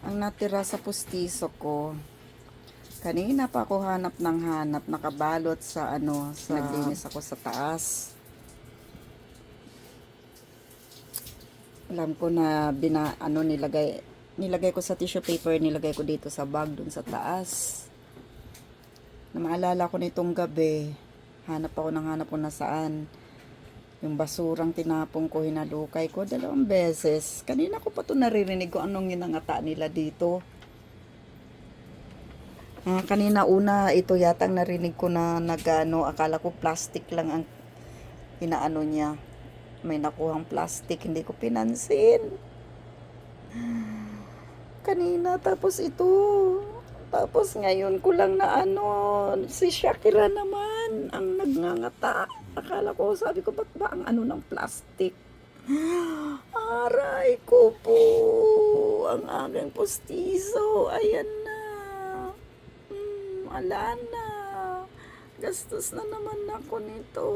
Ang natira sa pustiso ko, kanina pa ako hanap ng hanap, nakabalot sa naglinis ako sa taas. Alam ko na nilagay ko sa tissue paper, nilagay ko dito sa bag dun sa taas. Na maalala ko nitong gabi, hanap ako ng hanap kung nasaan. Yung basurang tinapong ko, hinalukay ko 2 beses. Kanina ko pa to naririnig ko anong ginangata nila dito. Kanina una, ito yata ang narinig ko na akala ko plastic lang ang inaano niya. May nakuhang plastic, hindi ko pinansin. Kanina, tapos ito. Tapos ngayon ko lang na si Shakira naman ang nagnangata. Akala ko, sabi ko, ba't ba ang ng plastic? Aray ko po, ang aking pustiso, ayan na. Ala na. Gastos na naman ako nito.